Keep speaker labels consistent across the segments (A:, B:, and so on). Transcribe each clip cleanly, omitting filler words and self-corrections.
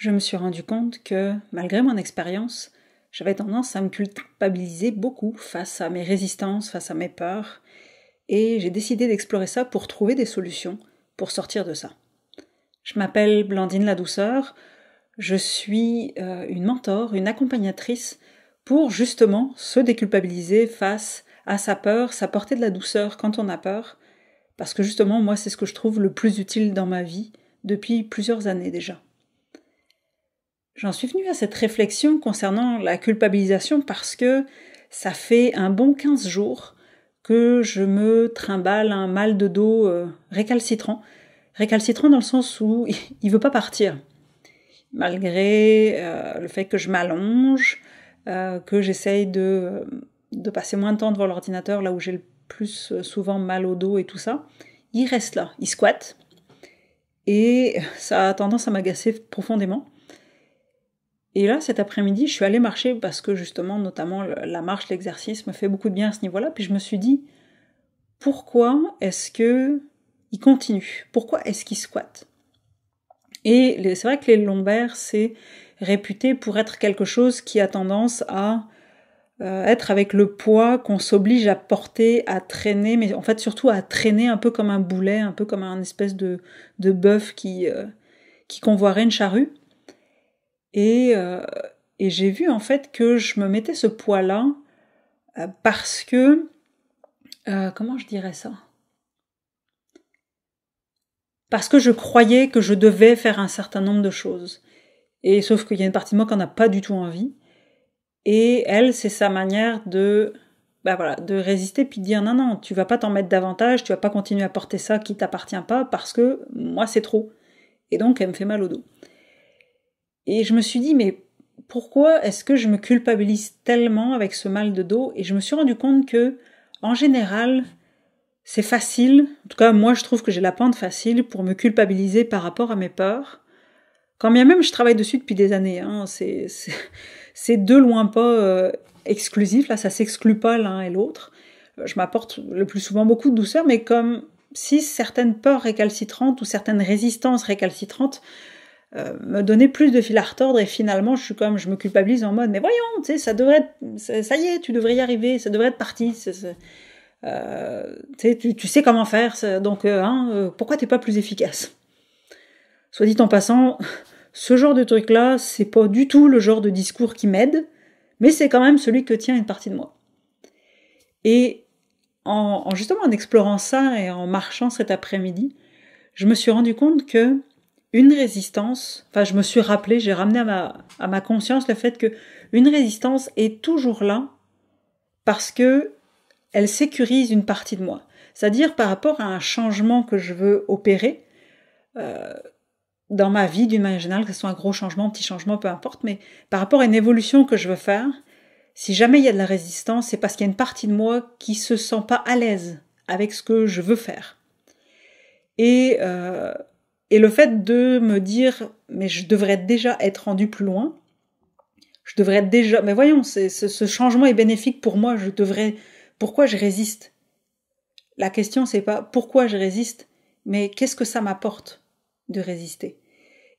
A: je me suis rendu compte que, malgré mon expérience, j'avais tendance à me culpabiliser beaucoup face à mes résistances, face à mes peurs, et j'ai décidé d'explorer ça pour trouver des solutions pour sortir de ça. Je m'appelle Blandine Ladouceur, je suis une mentor, une accompagnatrice pour justement se déculpabiliser face à sa peur, s'apporter de la douceur quand on a peur, parce que justement, moi, c'est ce que je trouve le plus utile dans ma vie depuis plusieurs années déjà. J'en suis venue à cette réflexion concernant la culpabilisation parce que ça fait un bon 15 jours que je me trimballe un mal de dos récalcitrant. Récalcitrant dans le sens où il veut pas partir. Malgré le fait que je m'allonge, que j'essaye de passer moins de temps devant l'ordinateur, là où j'ai le plus souvent mal au dos et tout ça, il reste là, il squatte. Et ça a tendance à m'agacer profondément. Et là, cet après-midi, je suis allée marcher parce que justement, notamment, la marche, l'exercice me fait beaucoup de bien à ce niveau-là. Puis je me suis dit, pourquoi est-ce que il continue ? Pourquoi est-ce qu'il squatte ? Et c'est vrai que les lombaires, c'est réputé pour être quelque chose qui a tendance à être avec le poids qu'on s'oblige à porter, à traîner, mais en fait surtout à traîner un peu comme un boulet, un peu comme un espèce de bœuf qui convoierait une charrue. Et j'ai vu en fait que je me mettais ce poids-là parce que, comment je dirais ça ? Parce que je croyais que je devais faire un certain nombre de choses. Et sauf qu'il y a une partie de moi qui n'en a pas du tout envie. Et elle, c'est sa manière de résister puis de dire non, tu vas pas t'en mettre davantage, tu vas pas continuer à porter ça qui t'appartient pas parce que moi c'est trop. Et donc elle me fait mal au dos. Et je me suis dit mais pourquoi est-ce que je me culpabilise tellement avec ce mal de dos ? Et je me suis rendu compte que, en général, c'est facile, en tout cas moi je trouve que j'ai la pente facile pour me culpabiliser par rapport à mes peurs. Quand bien même je travaille dessus depuis des années, hein, c'est de loin pas exclusif, là ça s'exclut pas l'un et l'autre. Je m'apporte le plus souvent beaucoup de douceur, mais comme si certaines peurs récalcitrantes ou certaines résistances récalcitrantes me donnaient plus de fil à retordre, et finalement je me culpabilise en mode mais voyons, tu sais, ça devrait être, ça y est, tu devrais y arriver, ça devrait être parti, tu sais comment faire, donc pourquoi t'es pas plus efficace ? Soit dit en passant, ce genre de truc-là, c'est pas du tout le genre de discours qui m'aide, mais c'est quand même celui que tient une partie de moi. Et justement en explorant ça et en marchant cet après-midi, je me suis rendu compte que une résistance, je me suis rappelé, j'ai ramené à ma conscience le fait que une résistance est toujours là parce que elle sécurise une partie de moi. C'est-à-dire par rapport à un changement que je veux opérer dans ma vie d'une manière générale, que ce soit un gros changement, un petit changement, peu importe, mais par rapport à une évolution que je veux faire, si jamais il y a de la résistance, c'est parce qu'il y a une partie de moi qui se sent pas à l'aise avec ce que je veux faire. Et le fait de me dire, mais je devrais déjà être rendu plus loin, je devrais être déjà, mais voyons, ce changement est bénéfique pour moi, pourquoi je résiste ? La question c'est pas pourquoi je résiste, mais qu'est-ce que ça m'apporte de résister ?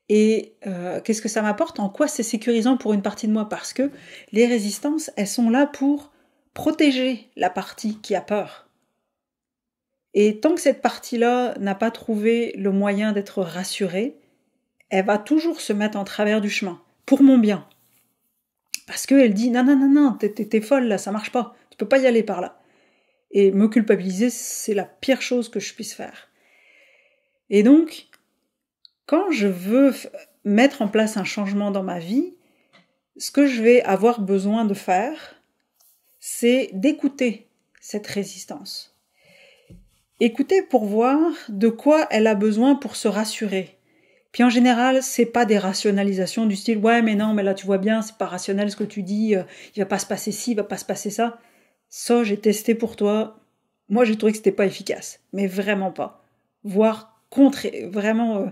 A: Et qu'est-ce que ça m'apporte ? En quoi c'est sécurisant pour une partie de moi ? Parce que les résistances, elles sont là pour protéger la partie qui a peur. Et tant que cette partie-là n'a pas trouvé le moyen d'être rassurée, elle va toujours se mettre en travers du chemin, pour mon bien. Parce qu'elle dit « Non, t'es folle là, ça marche pas, tu peux pas y aller par là ». Et me culpabiliser, c'est la pire chose que je puisse faire. Et donc, quand je veux mettre en place un changement dans ma vie, ce que je vais avoir besoin de faire, c'est d'écouter cette résistance. Écouter pour voir de quoi elle a besoin pour se rassurer. Puis en général, c'est pas des rationalisations du style « Ouais, mais non, mais là tu vois bien, c'est pas rationnel ce que tu dis, il va pas se passer ci, il va pas se passer ça. » Ça, j'ai testé pour toi. Moi, j'ai trouvé que c'était pas efficace. Mais vraiment pas. Voire vraiment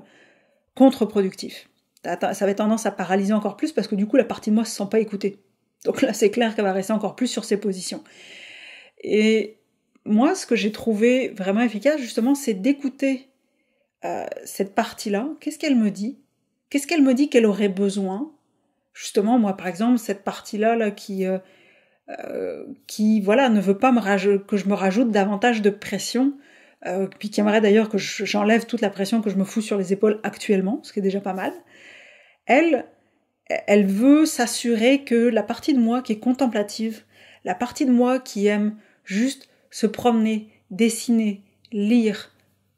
A: contre-productif. Ça va être tendance à paralyser encore plus parce que du coup, la partie de moi se sent pas écoutée. Donc là, c'est clair qu'elle va rester encore plus sur ses positions. Et moi, ce que j'ai trouvé vraiment efficace, justement, c'est d'écouter cette partie-là. Qu'est-ce qu'elle me dit ? qu'est-ce qu'elle me dit qu'elle aurait besoin? Justement, moi, par exemple, cette partie-là là, qui voilà, ne veut pas que je me rajoute davantage de pression, puis qui aimerait d'ailleurs que j'enlève toute la pression que je me fous sur les épaules actuellement, ce qui est déjà pas mal. Elle veut s'assurer que la partie de moi qui est contemplative, la partie de moi qui aime juste se promener, dessiner, lire,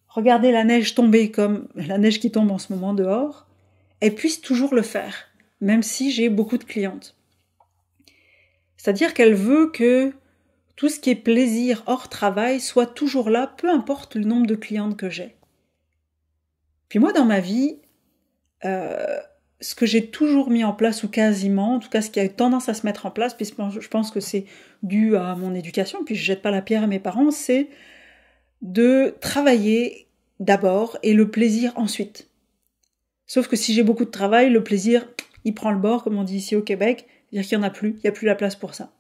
A: regarder la neige tomber comme la neige qui tombe en ce moment dehors, elle puisse toujours le faire, même si j'ai beaucoup de clientes. C'est-à-dire qu'elle veut que tout ce qui est plaisir hors travail soit toujours là, peu importe le nombre de clientes que j'ai. Puis moi, dans ma vie, ce que j'ai toujours mis en place, ou quasiment, en tout cas ce qui a eu tendance à se mettre en place, puis je pense que c'est dû à mon éducation, puis je jette pas la pierre à mes parents, c'est de travailler d'abord et le plaisir ensuite. Sauf que si j'ai beaucoup de travail, le plaisir, il prend le bord, comme on dit ici au Québec, c'est-à-dire qu'il n'y en a plus, il n'y a plus la place pour ça.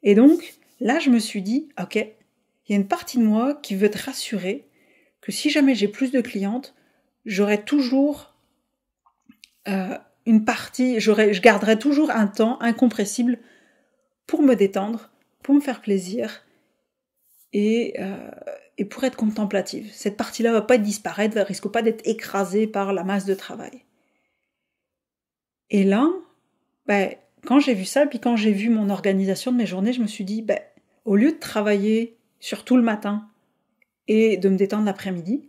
A: Et donc, là, je me suis dit, ok, il y a une partie de moi qui veut te rassurer que si jamais j'ai plus de clientes, j'aurai toujours une partie, je garderai toujours un temps incompressible pour me détendre, pour me faire plaisir et pour être contemplative. Cette partie-là va pas disparaître, ne risque pas d'être écrasée par la masse de travail. Et là, quand j'ai vu ça, puis quand j'ai vu mon organisation de mes journées, je me suis dit, au lieu de travailler surtout le matin et de me détendre l'après-midi,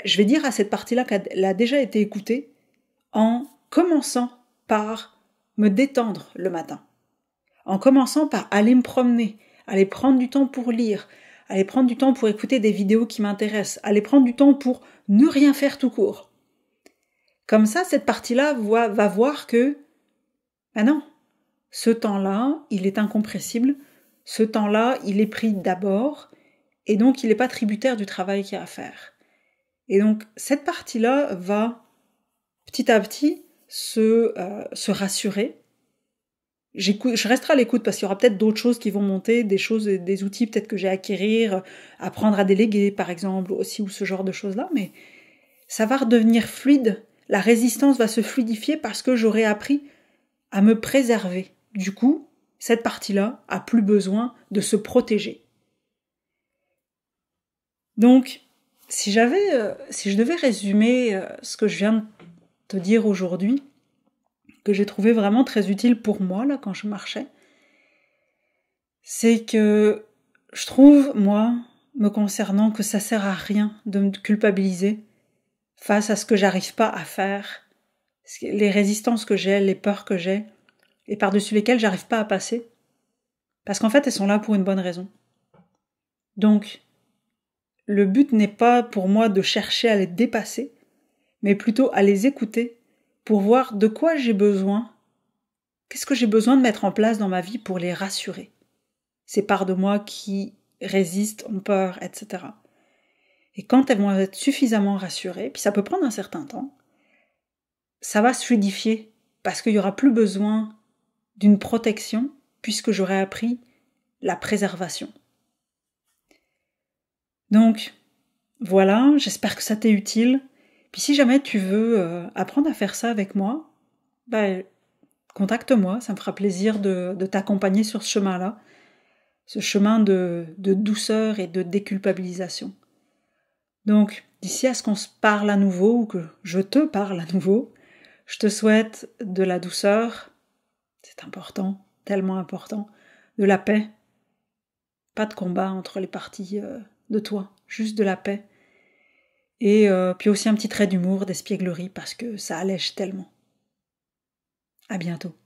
A: je vais dire à cette partie-là qu'elle a déjà été écoutée en commençant par me détendre le matin, en commençant par aller me promener, aller prendre du temps pour lire, aller prendre du temps pour écouter des vidéos qui m'intéressent, aller prendre du temps pour ne rien faire tout court. Comme ça, cette partie-là va voir que, non, ce temps-là, il est incompressible, ce temps-là, il est pris d'abord, et donc il n'est pas tributaire du travail qu'il y a à faire. Et donc, cette partie-là va, petit à petit, se rassurer. Je resterai à l'écoute parce qu'il y aura peut-être d'autres choses qui vont monter, des outils peut-être que j'ai à acquérir, apprendre à déléguer par exemple, aussi, ou ce genre de choses-là, mais ça va redevenir fluide, la résistance va se fluidifier parce que j'aurai appris à me préserver. Du coup, cette partie-là a plus besoin de se protéger. Donc, si je devais résumer ce que je viens de te dire aujourd'hui, que j'ai trouvé vraiment très utile pour moi, là, quand je marchais, c'est que je trouve, moi, me concernant, que ça sert à rien de me culpabiliser face à ce que j'arrive pas à faire, les résistances que j'ai, les peurs que j'ai, et par-dessus lesquelles j'arrive pas à passer. Parce qu'en fait, elles sont là pour une bonne raison. Donc, le but n'est pas pour moi de chercher à les dépasser, mais plutôt à les écouter pour voir de quoi j'ai besoin, qu'est-ce que j'ai besoin de mettre en place dans ma vie pour les rassurer. Ces parts de moi qui résistent, ont peur, etc. Et quand elles vont être suffisamment rassurées, puis ça peut prendre un certain temps, ça va se fluidifier parce qu'il n'y aura plus besoin d'une protection puisque j'aurai appris la préservation. Donc, voilà, j'espère que ça t'est utile. Puis si jamais tu veux apprendre à faire ça avec moi, contacte-moi, ça me fera plaisir de t'accompagner sur ce chemin-là, ce chemin de douceur et de déculpabilisation. Donc, d'ici à ce qu'on se parle à nouveau, ou que je te parle à nouveau, je te souhaite de la douceur, c'est important, tellement important, de la paix, pas de combat entre les parties de toi, juste de la paix, et puis aussi un petit trait d'humour, d'espièglerie, parce que ça allège tellement. À bientôt.